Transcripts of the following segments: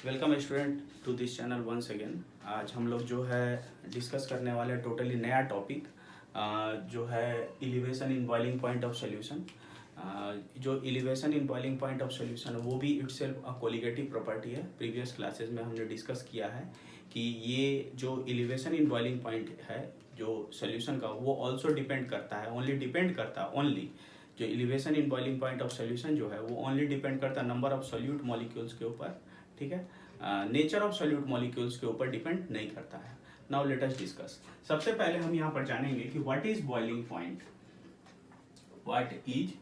Welcome student to this channel once again. आज हम लोग जो है डिस्कस करने वाले टोटली नया टॉपिक जो है elevation in boiling point of solution. जो elevation in boiling point of solution वो भी इटसेल्फ कोलिगेटिव प्रॉपर्टी है। प्रीवियस क्लासेस में हमने डिस्कस किया है कि ये जो एलिवेशन इन बॉइलिंग पॉइंट है जो सॉल्यूशन का वो ऑल्सो डिपेंड करता है, ओनली डिपेंड करता है ओनली जो elevation in boiling point of solution जो है वो ओनली डिपेंड करता है नंबर ऑफ सॉल्यूट मॉलिक्यूल्स के ऊपर, ठीक है। नेचर ऑफ सॉल्यूट मॉलिक्यूल्स के ऊपर डिपेंड नहीं करता है। Now let us discuss. सबसे पहले हम यहाँ पर जानेंगे कि what is boiling point. What is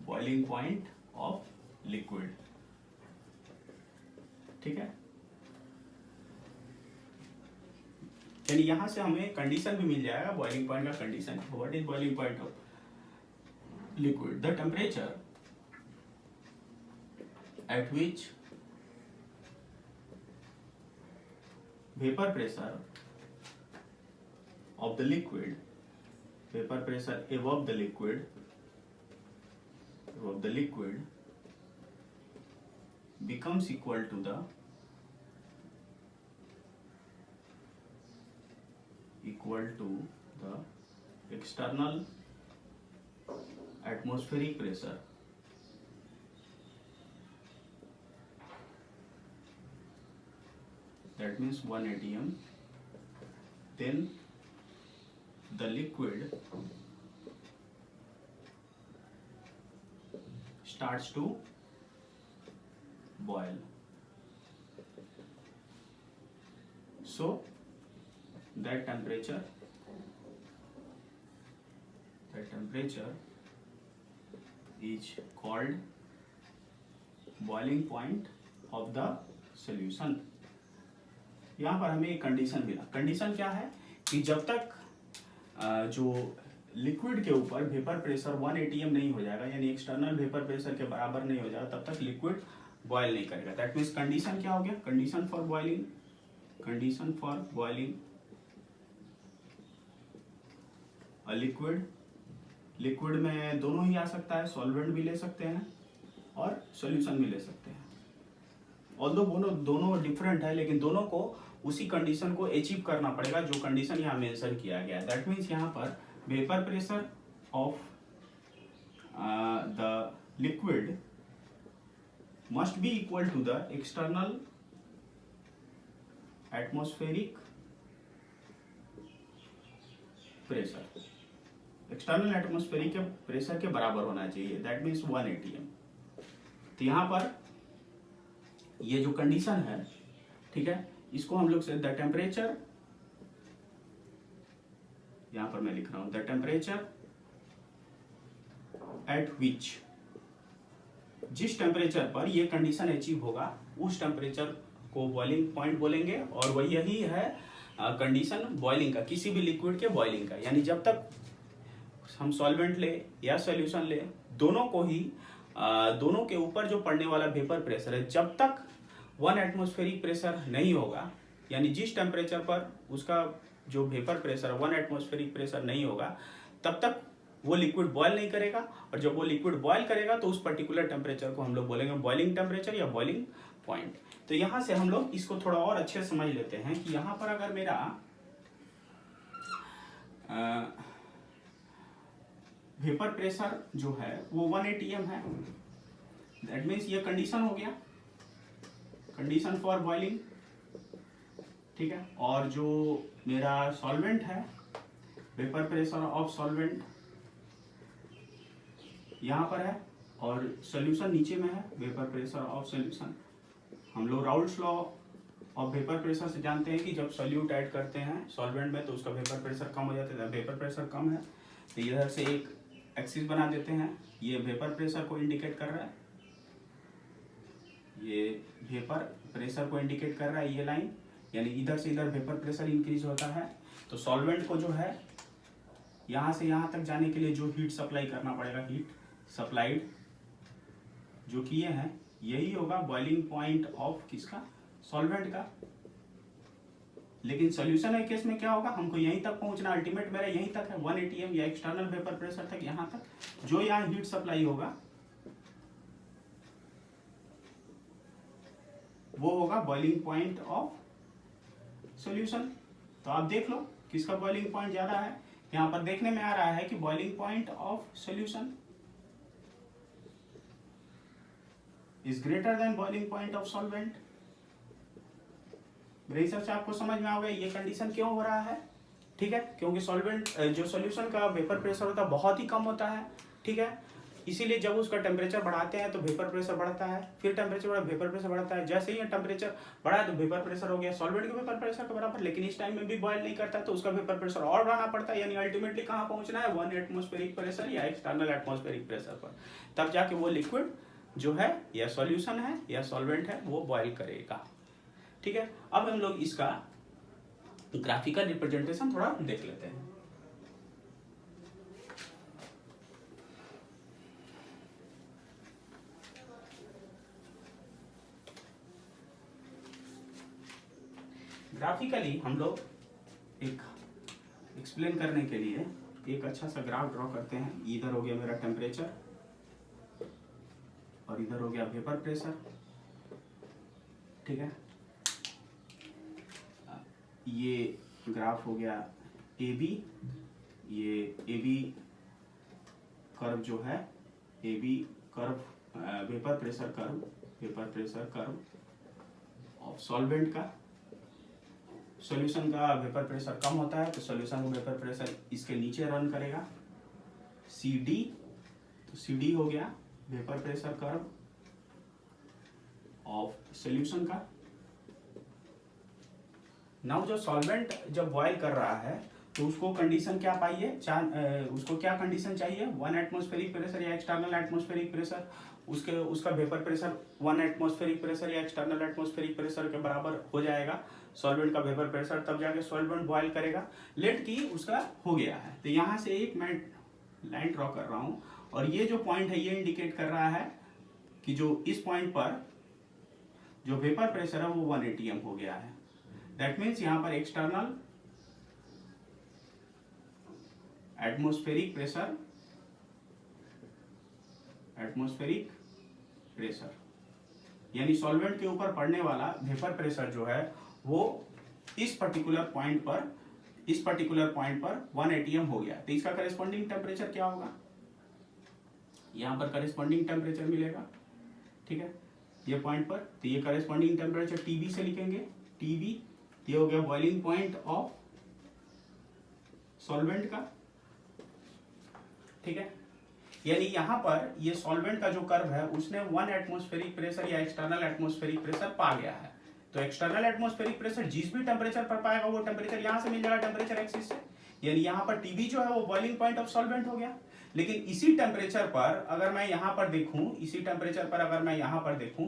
boiling point of liquid, ठीक है। यानी यहां से हमें कंडीशन भी मिल जाएगा बॉइलिंग पॉइंट का condition. What is boiling point of liquid? The temperature at which vapor pressure of the liquid, vapor pressure above the liquid becomes equal to the external atmospheric pressure, that means 1 atm, then the liquid starts to boil. So that temperature is called boiling point of the solution. यहाँ पर हमें एक condition मिला। Condition क्या है कि जब तक जो लिक्विड के ऊपर वेपर प्रेशर 1 atm नहीं हो जाएगा, यानी एक्सटर्नल वेपर प्रेशर के बराबर नहीं हो जाएगा, तब तक लिक्विड बॉयल नहीं करेगा। दैट मीन्स कंडीशन क्या हो गया? Condition for boiling a liquid में दोनों ही आ सकता है, सॉल्वेंट भी ले सकते हैं और सॉल्यूशन भी ले सकते हैं। ऑल्दो दोनों डिफरेंट है, लेकिन दोनों को उसी कंडीशन को अचीव करना पड़ेगा जो कंडीशन यहाँ मेंशन किया गया है। दैट मीन्स यहाँ पर vapour pressure of the liquid must be equal to the external atmospheric pressure. External atmospheric के प्रेशर के बराबर होना चाहिए। That means 1 atm। तो यहाँ पर ये जो कंडीशन है, ठीक है, इसको हम लोग से द टेम्परेचर, यहां पर मैं लिख रहा हूं द टेम्परेचर एट विच, जिस टेम्परेचर पर ये कंडीशन अचीव होगा उस टेम्परेचर को बॉइलिंग पॉइंट बोलेंगे। और वही यही है कंडीशन बॉइलिंग का, किसी भी लिक्विड के बॉइलिंग का। यानी जब तक हम सॉल्वेंट ले या सॉल्यूशन ले, दोनों को ही दोनों के ऊपर जो पड़ने वाला वेपर प्रेशर है, जब तक 1 एटमॉस्फेरिक प्रेशर नहीं होगा, यानी जिस टेम्परेचर पर उसका जो वेपर प्रेशर 1 एटमॉस्फेरिक प्रेशर नहीं होगा, तब तक वो लिक्विड बॉयल नहीं करेगा। और जब वो लिक्विड बॉयल करेगा तो उस पर्टिकुलर टेम्परेचर को हम लोग बोलेंगे बॉइलिंग टेम्परेचर या बॉइलिंग पॉइंट। तो यहां से हम लोग इसको थोड़ा और अच्छे से समझ लेते हैं कि यहां पर अगर मेरा वेपर प्रेशर जो है वो 1 atm है, दैट मीन्स ये कंडीशन हो गया, कंडीशन फॉर बॉइलिंग, ठीक है। और जो मेरा सॉल्वेंट है, वेपर प्रेशर ऑफ सॉल्वेंट यहां पर है और सॉल्यूशन नीचे में है, वेपर प्रेशर ऑफ सॉल्यूशन। हम लोग Raoult's law of vapour pressure से जानते हैं कि जब सॉल्यूट ऐड करते हैं सॉल्वेंट में तो उसका वेपर प्रेशर कम हो जाता है। वेपर प्रेशर कम है तो इधर से एक एक्सिस बना देते हैं, ये वेपर प्रेशर को इंडिकेट कर रहा है, ये वेपर प्रेशर को इंडिकेट कर रहा है ये लाइन, यानी इधर से इधर वेपर प्रेशर इंक्रीज होता है। तो सॉल्वेंट को जो है यहाँ से यहाँ तक जाने के लिए जो हीट सप्लाई करना पड़ेगा, हीट सप्लाइड जो किए हैं, यही होगा बॉइलिंग पॉइंट ऑफ किसका? सॉल्वेंट का। लेकिन सॉल्यूशन के केस में क्या होगा? हमको यहीं तक पहुंचना, अल्टीमेट मेरा यहीं तक है 1 atm या एक्सटर्नल वेपर प्रेशर तक, यहां तक जो यहाँ हीट सप्लाई होगा वो होगा बॉइलिंग पॉइंट ऑफ सॉल्यूशन। तो आप देख लो किसका बॉइलिंग पॉइंट ज़्यादा है। यहाँ पर देखने में आ रहा है कि boiling point of solution is greater than boiling point of solvent. मेरे हिसाब से आपको समझ में आ गया ये कंडीशन क्यों हो रहा है। ठीक है, क्योंकि सॉल्वेंट जो सॉल्यूशन का वेपर प्रेशर होता है बहुत ही कम होता है। ठीक है, इसीलिए जब उसका टेम्परेचर बढ़ाते हैं तो वेपर प्रेशर बढ़ता है, फिर टेम्परेचर बढ़ा वेपर प्रेशर बढ़ता है। जैसे ही टेम्परेचर बढ़ा तो वेपर प्रेशर हो गया सॉल्वेंट के वेपर प्रेशर के बराबर, लेकिन इस टाइम में भी बॉयल नहीं करता तो उसका वेपर प्रेशर और बढ़ाना पड़ता है। यानी अल्टीमेटली कहाँ पहुंचना है, 1 एटमॉस्फेरिक प्रेशर या एक्सटर्नल एटमॉस्फेरिक प्रेशर पर, तब जाके वो लिक्विड जो है या सॉल्यूशन है या सॉल्वेंट है वो बॉयल करेगा। ठीक है, अब हम लोग इसका ग्राफिकल रिप्रेजेंटेशन थोड़ा देख लेते हैं। ग्राफिकली हम लोग एक एक्सप्लेन करने के लिए एक अच्छा सा ग्राफ ड्रॉ करते हैं। इधर हो गया मेरा टेम्परेचर और इधर हो गया वेपर प्रेशर। ठीक है, ये ग्राफ हो गया ए बी, ये ए बी कर्व जो है A B curve vapour pressure curve of solvent का। सॉल्यूशन का वेपर प्रेशर कम होता है तो सॉल्यूशन का वेपर प्रेशर इसके नीचे रन करेगा सी डी। तो सी डी हो गया vapour pressure curve of solution का। नाउ जो सॉल्वेंट जब बॉयल कर रहा है तो उसको कंडीशन क्या पाइए, उसको क्या कंडीशन चाहिए, 1 एटमॉस्फेरिक प्रेशर या एक्सटर्नल एटमॉस्फेरिक प्रेशर। उसका वेपर प्रेशर 1 एटमॉस्फेरिक प्रेशर या एक्सटर्नल एटमॉस्फेरिक प्रेशर के बराबर हो जाएगा सॉल्वेंट का वेपर प्रेशर, तब जाके सॉल्वेंट बॉयल करेगा। लेट की उसका हो गया है तो यहाँ से एक मैं लाइन ड्रॉ कर रहा हूँ और ये जो पॉइंट है ये इंडिकेट कर रहा है कि जो इस पॉइंट पर जो वेपर प्रेशर है वो 1 atm हो गया है। दैट मीन्स यहाँ पर एक्सटर्नल एटमॉस्फेरिक प्रेशर यानी सॉल्वेंट के ऊपर पड़ने वाला वेपर प्रेशर जो है वो इस पर्टिकुलर पॉइंट पर 1 atm हो गया। तो इसका करेस्पॉन्डिंग टेम्परेचर क्या होगा, यहाँ पर करेस्पॉन्डिंग टेम्परेचर मिलेगा। ठीक है, ये पॉइंट पर तो ये करेस्पॉन्डिंग टेम्परेचर टीबी से लिखेंगे। टीबी ये हो गया बॉइलिंग पॉइंट ऑफ सॉल्वेंट का। ठीक है, यानी यहाँ पर ये सॉल्वेंट का जो कर्व है उसने 1 एटमॉस्फेरिक प्रेशर या एक्सटर्नल एटमॉस्फेरिक प्रेशर पा गया है। तो एक्सटर्नल एटमॉस्फेरिक प्रेशर जिस भी टेम्परेचर पर पाएगा वो टेम्परेचर यहाँ से मिल जाएगा टेम्परेचर एक्सिस से। यानी यहाँ पर टीबी जो है वो बॉइलिंग पॉइंट ऑफ सॉल्वेंट हो गया। लेकिन इसी टेम्परेचर पर अगर मैं यहाँ पर देखूं,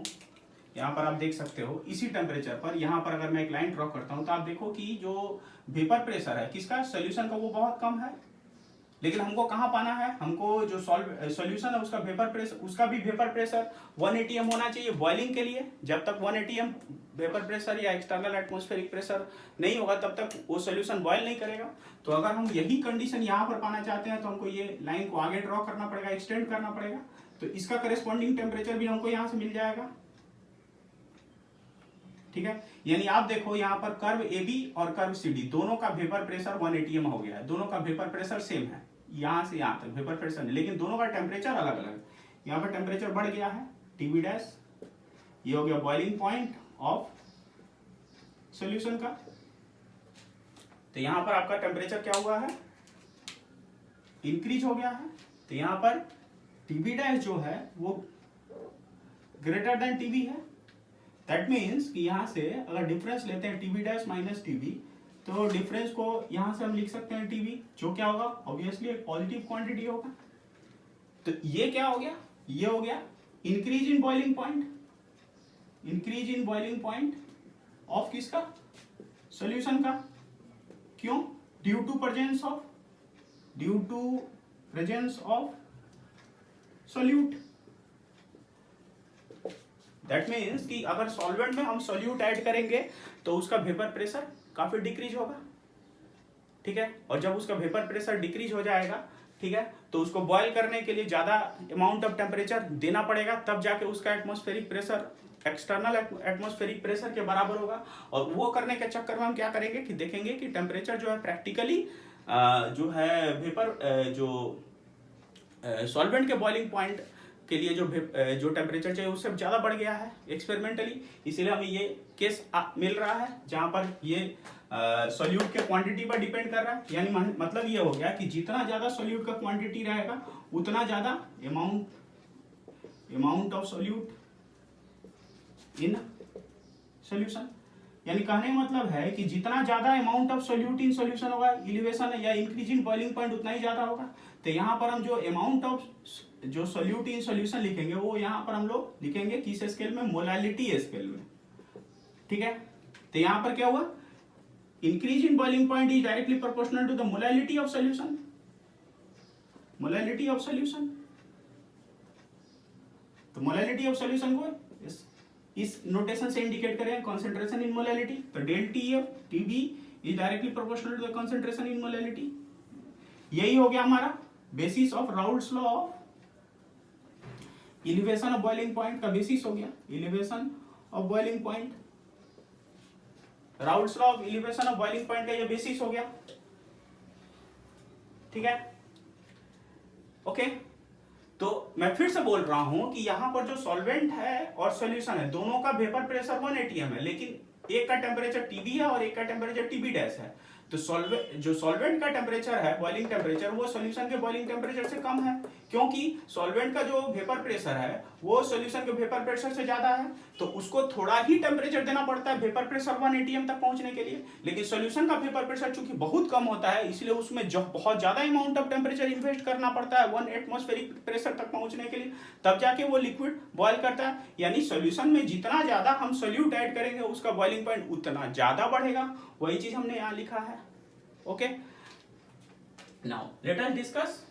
यहाँ पर आप देख सकते हो इसी टेम्परेचर पर यहाँ पर अगर मैं एक लाइन ड्रॉ करता हूँ तो आप देखो कि जो वेपर प्रेशर है किसका, सॉल्यूशन का, वो बहुत कम है। लेकिन हमको कहाँ पाना है, हमको जो सॉल्यूशन है उसका वेपर प्रेशर, उसका भी वेपर प्रेशर 1 atm होना चाहिए बॉइलिंग के लिए। जब तक 1 atm वेपर प्रेशर या एक्सटर्नल एटमॉस्फेरिक प्रेशर नहीं होगा तब तक वो सॉल्यूशन बॉयल नहीं करेगा। तो अगर हम यही कंडीशन यहाँ पर पाना चाहते हैं तो हमको ये लाइन को आगे ड्रॉ करना पड़ेगा, एक्सटेंड करना पड़ेगा। तो इसका करेस्पॉन्डिंग टेम्परेचर भी हमको यहाँ से मिल जाएगा। ठीक है, यानी आप देखो यहाँ पर कर्व AB और कर्व CD दोनों का वेपर प्रेशर 1 atm हो गया है। दोनों का वेपर प्रेशर सेम है, यहाँ से यहाँ तक वेपर प्रेशर नहीं, लेकिन दोनों का टेम्परेचर अलग अलग। यहाँ पर टेम्परेचर बढ़ गया है TB डैश, ये हो गया बॉइलिंग पॉइंट ऑफ सॉल्यूशन का। तो यहाँ पर आपका टेम्परेचर क्या हुआ है, इंक्रीज हो गया है। तो यहाँ पर TB डैश जो है वो ग्रेटर देन TB है। दैट मीन्स कि यहाँ से अगर डिफरेंस लेते हैं TB डैश माइनस TB, तो डिफरेंस को यहाँ से हम लिख सकते हैं TB, जो क्या होगा, ऑब्वियसली एक पॉजिटिव क्वांटिटी होगा। तो ये क्या हो गया, ये हो गया increase in boiling point of किसका, सॉल्यूशन का। क्यों, due to presence of solute. That means कि अगर सॉल्वेंट में हम सोल्यूट ऐड करेंगे तो उसका वेपर प्रेशर काफी डिक्रीज होगा। ठीक है, और जब उसका वेपर प्रेशर डिक्रीज हो जाएगा, ठीक है, तो उसको बॉयल करने के लिए ज़्यादा अमाउंट ऑफ टेम्परेचर देना पड़ेगा, तब जाके उसका atmospheric pressure external atmospheric pressure के बराबर होगा। और वो करने के चक्कर में हम क्या करेंगे कि देखेंगे कि टेम्परेचर जो है प्रैक्टिकली जो है वेपर जो सॉल्वेंट के बॉइलिंग पॉइंट के लिए जो टेम्परेचर चाहिए उससे ज़्यादा बढ़ गया है एक्सपेरिमेंटली। इसीलिए हमें ये केस मिल रहा है जहाँ पर ये सॉल्यूट के क्वांटिटी पर डिपेंड कर रहा है। यानी मतलब ये हो गया कि जितना ज़्यादा सॉल्यूट का क्वांटिटी रहेगा उतना ज़्यादा amount of solute in solution. यानी कहने का मतलब है कि जितना ज्यादा amount of solute in solution होगा, एलिवेशन या इंक्रीज इन बॉइलिंग पॉइंट उतना ही ज्यादा होगा। तो यहाँ पर हम जो अमाउंट ऑफ जो सॉल्यूट इन सॉल्यूशन लिखेंगे वो यहाँ पर हम लोग लिखेंगे किस स्केल में, मोलालिटी स्केल में। ठीक है, तो यहाँ पर क्या हुआ, increase in boiling point is directly proportional to the molality of solution. Molality of solution, तो मोलालिटी ऑफ सॉल्यूशन को इस नोटेशन से इंडिकेट करें, कंसंट्रेशन इन मोलालिटी। तो del T F T B is directly proportional to the concentration in molality. यही हो गया हमारा basis of Raoult's law of elevation of boiling point का बेसिस हो गया, elevation of boiling point. Raoult's law of elevation of boiling point का ये basis हो गया। ठीक है, ओके। तो मैं फिर से बोल रहा हूं कि यहां पर जो सॉल्वेंट है और सॉल्यूशन है दोनों का वेपर प्रेशर 1 atm है, लेकिन एक का टेम्परेचर टीबी है और एक का टेम्परेचर टीबी डैश है। तो जो सॉल्वेंट का टेम्परेचर है बॉइलिंग टेम्परेचर वो सॉल्यूशन के बॉइलिंग टेम्परेचर से कम है, क्योंकि सॉल्वेंट का जो वेपर प्रेशर है वो सॉल्यूशन के वेपर प्रेशर से ज्यादा है। तो उसको थोड़ा ही टेम्परेचर देना पड़ता है वेपर प्रेशर 1 atm तक पहुंचने के लिए। लेकिन सॉल्यूशन का वेपर प्रेशर चूंकि बहुत कम होता है इसलिए उसमें जो बहुत ज्यादा अमाउंट ऑफ टेम्परेचर इन्वेस्ट करना पड़ता है 1 एटमॉस्फेरिक प्रेशर तक पहुंचने के लिए, तब जाके वो लिक्विड बॉयल करता है। यानी सॉल्यूशन में जितना ज्यादा हम सॉल्यूट ऐड करेंगे उसका बॉइलिंग पॉइंट उतना ज्यादा बढ़ेगा। वही चीज हमने यहाँ लिखा है। Okay, now let us discuss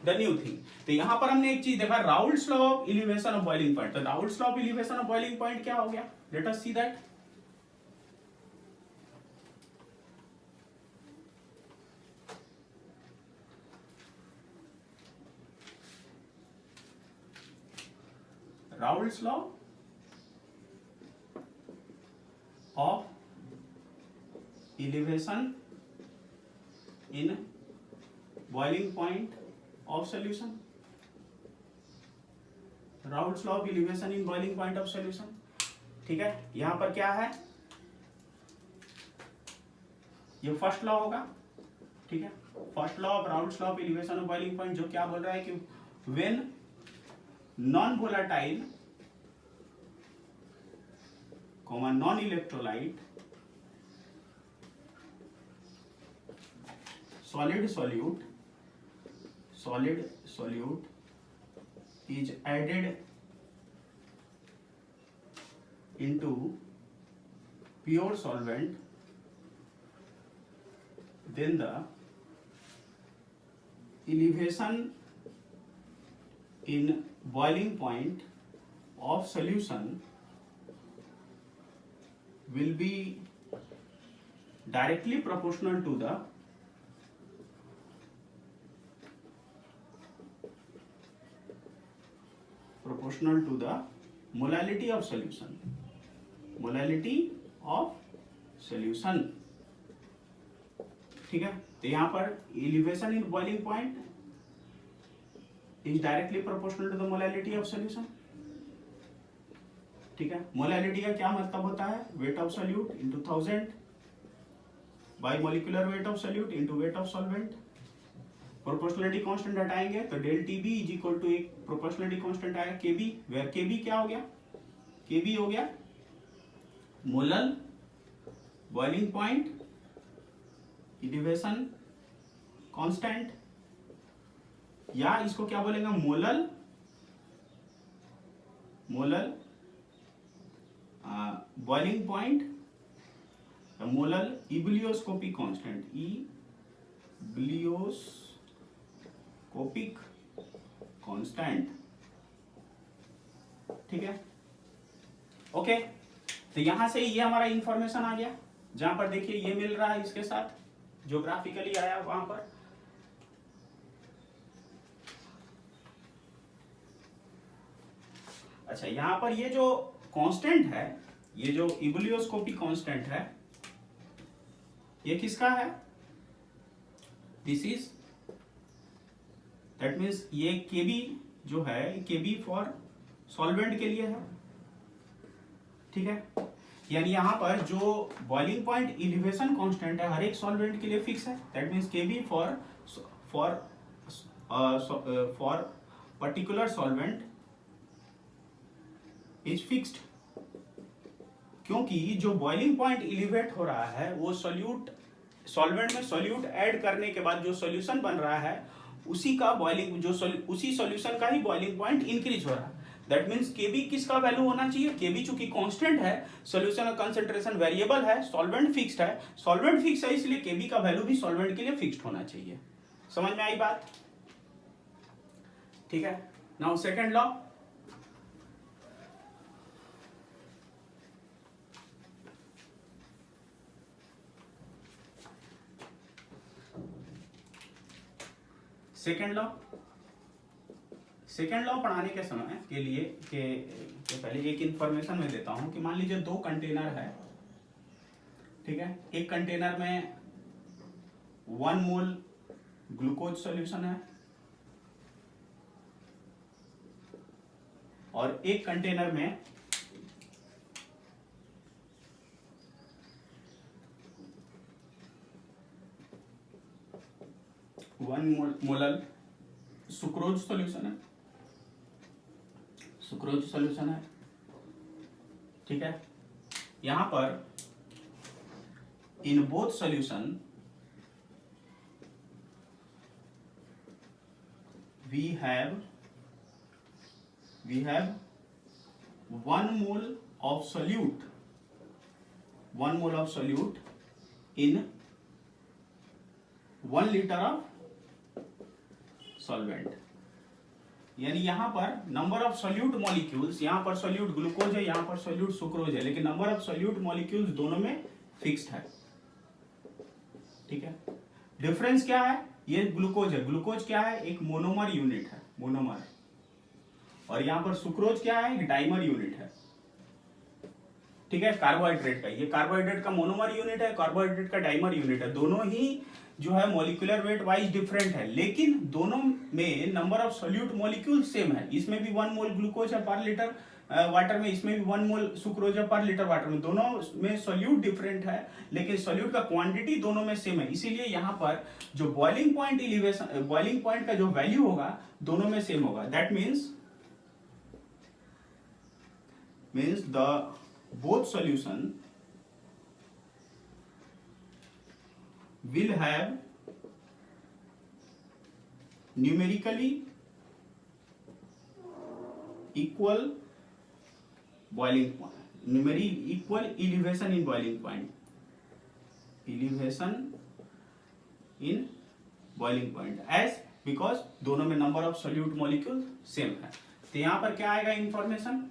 the new thing. तो यहां पर हमने एक चीज देखा, Raoult's law of elevation of boiling point. तो Raoult's law of elevation of boiling point क्या हो गया, let us see that. Raoult's law of elevation in boiling point of solution, Raoult's law of elevation in boiling point of solution. ठीक है, यहां पर क्या है, ये फर्स्ट लॉ होगा। ठीक है, first law of Raoult's law of elevation of boiling point जो क्या बोल रहा है कि when non volatile non electrolyte solid solute is added into pure solvent, then the elevation in boiling point of solution will be directly proportional to the molality of solution, molality of solution। ठीक है, तो यहां पर elevation in boiling point is directly proportional to the molality of solution। ठीक है, molality का क्या मतलब होता है, weight of solute into 1000 by molecular weight of solute into weight of solvent. Proportionality constant हटाएंगे तो del T B is equal to एक प्रोपोर्शनलिटी कांस्टेंट आया के बी, वेयर के बी क्या हो गया, के बी हो गया molal boiling point elevation constant, या इसको क्या बोलेंगे molal boiling point, molal ebullioscopic constant, ebullioscopic constant. ठीक है, ओके। तो यहां से ये हमारा इंफॉर्मेशन आ गया, जहां पर देखिए ये मिल रहा है इसके साथ ज्योग्राफिकली आया वहां पर। अच्छा, यहाँ पर ये जो कांस्टेंट है, ये जो इबुलियोस्कोपी कांस्टेंट है, ये किसका है? दिस इज, दैट मीन्स ये केबी जो है, केबी फॉर सॉल्वेंट के लिए है, ठीक है। यानी यहाँ पर जो बॉइलिंग पॉइंट इलिवेशन कांस्टेंट है हर एक सॉल्वेंट के लिए फिक्स है, that means KB for particular solvent is fixed. क्योंकि जो बॉइलिंग पॉइंट इलिवेट हो रहा है वो सॉल्वेंट में सॉल्यूट ऐड करने के बाद जो सॉल्यूशन बन रहा है उसी का बॉइलिंग उसी सॉल्यूशन का ही बॉइलिंग पॉइंट इंक्रीज हो रहा है। दैट मीन्स केबी किसका वैल्यू होना चाहिए? केबी चूंकि कांस्टेंट है, सॉल्यूशन का कंसंट्रेशन वेरिएबल है, सॉल्वेंट फिक्स्ड है, सॉल्वेंट फिक्स है, इसलिए केबी का वैल्यू भी सॉल्वेंट के लिए फिक्स्ड होना चाहिए। समझ में आई बात? ठीक है। Now second law, second law पढ़ाने के समय के लिए के पहले एक इंफॉर्मेशन मैं देता हूं कि मान लीजिए दो कंटेनर है, ठीक है। एक कंटेनर में 1 मोल ग्लूकोज सॉल्यूशन है और एक कंटेनर में 1 मोलर सुक्रोज सॉल्यूशन है, ठीक है। यहां पर in both solution we have 1 mole of solute in 1 liter of solvent. यानी यहां पर नंबर ऑफ सोल्यूट मॉलिक्यूल्स, यहां पर सोल्यूट ग्लूकोज है, यहां पर सोल्यूट सुक्रोज है, लेकिन नंबर ऑफ सोल्यूट मॉलिक्यूल्स दोनों में फिक्स्ड है, ठीक है। डिफरेंस क्या है? ये ग्लूकोज है, ग्लूकोज क्या है? एक मोनोमर यूनिट है, मोनोमर, और यहां पर सुक्रोज क्या है? एक डाइमर यूनिट है, ठीक है। कार्बोहाइड्रेट का, ये कार्बोहाइड्रेट का मोनोमर यूनिट है, कार्बोहाइड्रेट का डाइमर यूनिट है, दोनों ही जो है मॉलिक्यूलर वेट वाइज डिफरेंट है, लेकिन दोनों में number of solute molecule same है। इसमें भी 1 मोल ग्लूकोज है पर लीटर वाटर में, इसमें भी 1 मोल सुक्रोज है पर लीटर वाटर में, दोनों में सोल्यूट डिफरेंट है, लेकिन सोल्यूट का क्वांटिटी दोनों में सेम है। इसीलिए यहाँ पर जो बॉइलिंग पॉइंट का जो वैल्यू होगा दोनों में सेम होगा। That means the both solution will have numerically equal boiling point, numerically equal elevation in boiling point, as because दोनों में number of solute molecule same है। तो यहां पर क्या आएगा इंफॉर्मेशन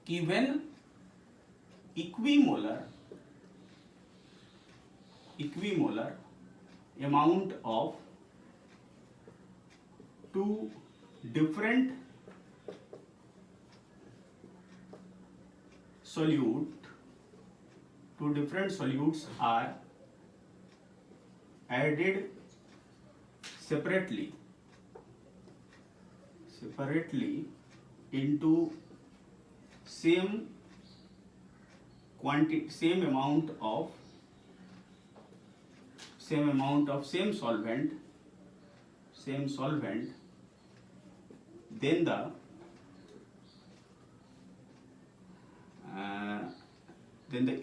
कि when equimolar amount of two different solutes are added separately into same quantity, same amount of same solvent, then the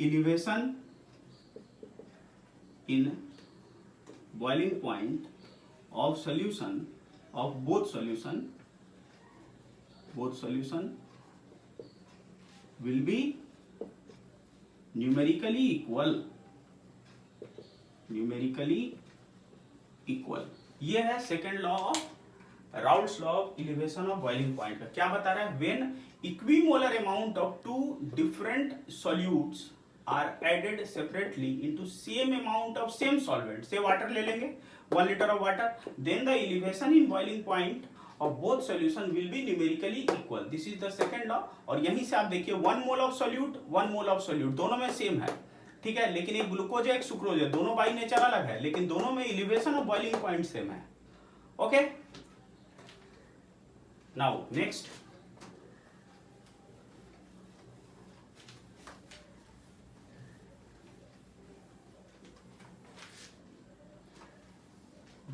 elevation in boiling point of solution of both solution will be numerically equal। ये है second law of Raoult's law of elevation of boiling point का। क्या बता रहा है? When equimolar amount of two different solutes are added separately into same amount of same solvent, say water ले लेंगे 1 litre of water, then the elevation in boiling point of both solution will be numerically equal. This is the second law. और यहीं से आप देखिए 1 mole of solute 1 mole of solute दोनों में same है, ठीक है, लेकिन एक ग्लूकोज है एक सुक्रोज है, दोनों बाई नेचर अलग है, लेकिन दोनों में एलिवेशन और बॉइलिंग पॉइंट सेम है. Okay, now next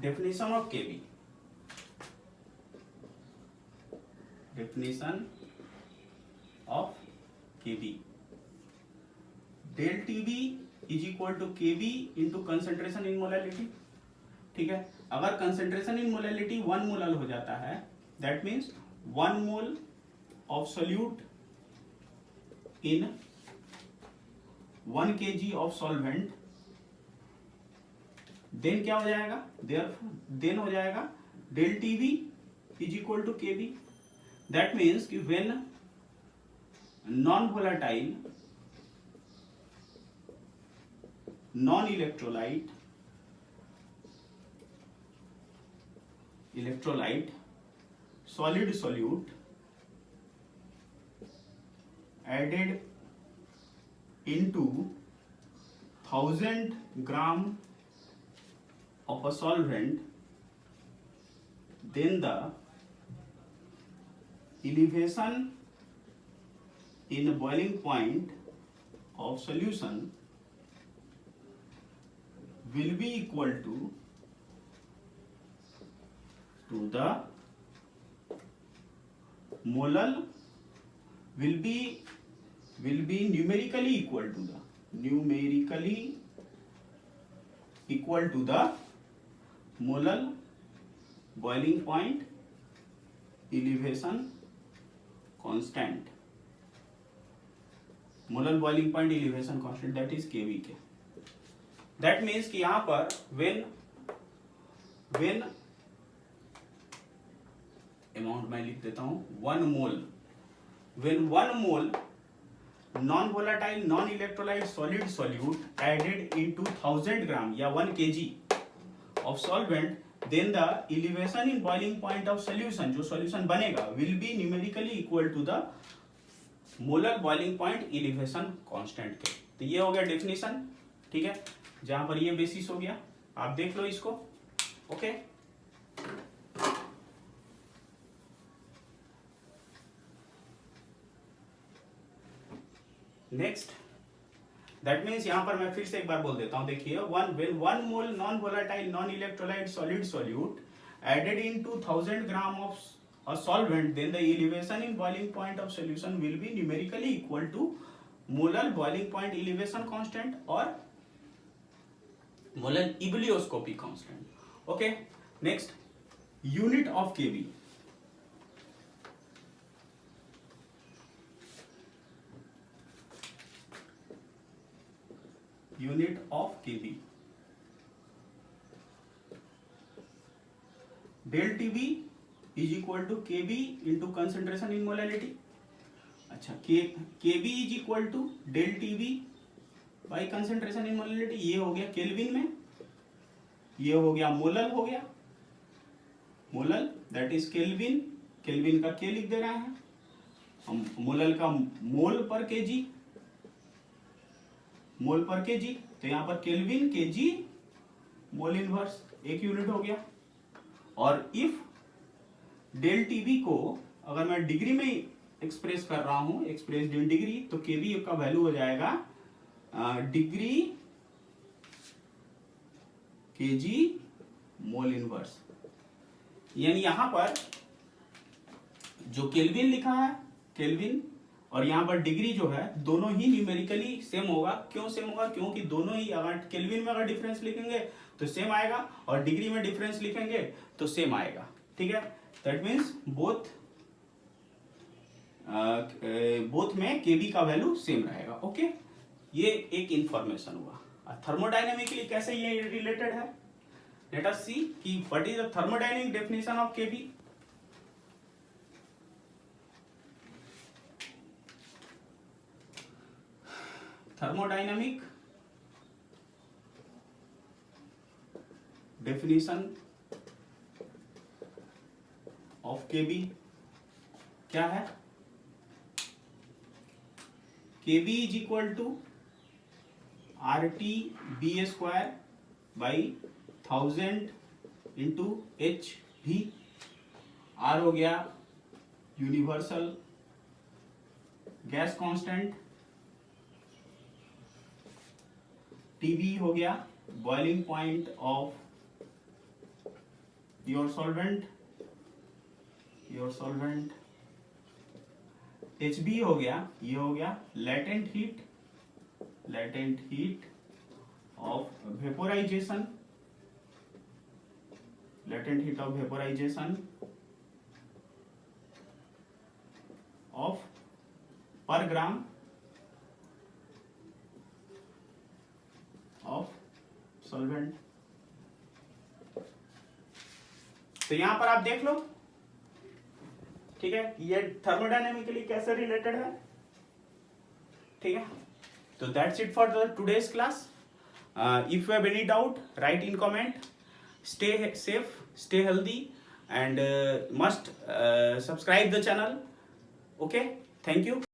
definition of Kb. Definition of Kb. Del Tb is equal to Kb into concentration in molality. ठीक है, अगर concentration in molality 1 मोलल हो जाता है, that means 1 mole of solute in 1 kg of solvent, then क्या हो जाएगा, then हो जाएगा del TB is equal to KB. That means कि when non volatile non electrolyte solid solute added into 1000 gram of a solvent, then the elevation in boiling point of solution will be equal to the molal will be numerically equal to the molal boiling point elevation constant. Molal boiling point elevation constant that is KB के. That means कि यहां पर when amount मैं लिख देता हूं 1 mole, when 1 mole non volatile non electrolyte solid solute added into 1000 gram या 1 kg of solvent, then the elevation in boiling point of solution, जो solution बनेगा will be numerically equal to the molar boiling point elevation constant के. तो ये हो गया definition, ठीक है, जहां पर ये बेसिस हो गया, आप देख लो इसको. ओके, नेक्स्ट दैट मीन्स यहां पर मैं फिर से एक बार बोल देता हूं, देखिए one mole non volatile non electrolyte solid solute added into 1000 gram of a solvent, then the elevation in boiling point of solution will be numerically equal to molar boiling point elevation constant or molar ebullioscopy constant. Okay, next unit of Kb. Unit of Kb. Del Tb is equal to Kb into concentration in molality. अच्छा, Kb is equal to del Tb by concentration in molality. ये हो गया kelvin में, ये हो गया molal हो गया, molal that is kelvin, kelvin का के लिख दे रहे हैं हम, मोलल का मोल पर केजी, मोल पर केजी, तो यहां पर केल्विन केजी मोल इनवर्स एक यूनिट हो गया. और इफ डेल टीबी को अगर मैं डिग्री में एक्सप्रेस कर रहा हूं, एक्सप्रेस्ड इन डिग्री, तो केबी का वैल्यू हो जाएगा डिग्री केजी मोल इनवर्स. यानी यहां पर जो केल्विन लिखा है केल्विन और यहां पर डिग्री जो है दोनों ही न्यूमेरिकली सेम होगा. क्यों सेम होगा? क्योंकि दोनों ही अगर केल्विन में अगर डिफरेंस लिखेंगे तो सेम आएगा और डिग्री में डिफरेंस लिखेंगे तो सेम आएगा. ठीक है, दैट मीन्स बोथ में केबी का वैल्यू सेम रहेगा. ओके, ये एक इंफॉर्मेशन हुआ. थर्मोडायनेमिकली कैसे ये रिलेटेड है, लेट अस सी कि what is the thermodynamic definition of KB. thermodynamic definition of KB क्या है, KB is equal to RT/B square by 1000 into HV। R हो गया यूनिवर्सल गैस कांस्टेंट, TB हो गया boiling point of your solvent, HB हो गया, ये हो गया latent heat of vaporisation, of पर ग्राम ऑफ सॉल्वेंट। तो यहां पर आप देख लो, ठीक है, ये थर्मोडायनेमिकली कैसे रिलेटेड है, ठीक है। तो that's it for the today's class. If you have any doubt, right in comment. Stay safe, stay healthy, and must subscribe the channel. Okay, thank you.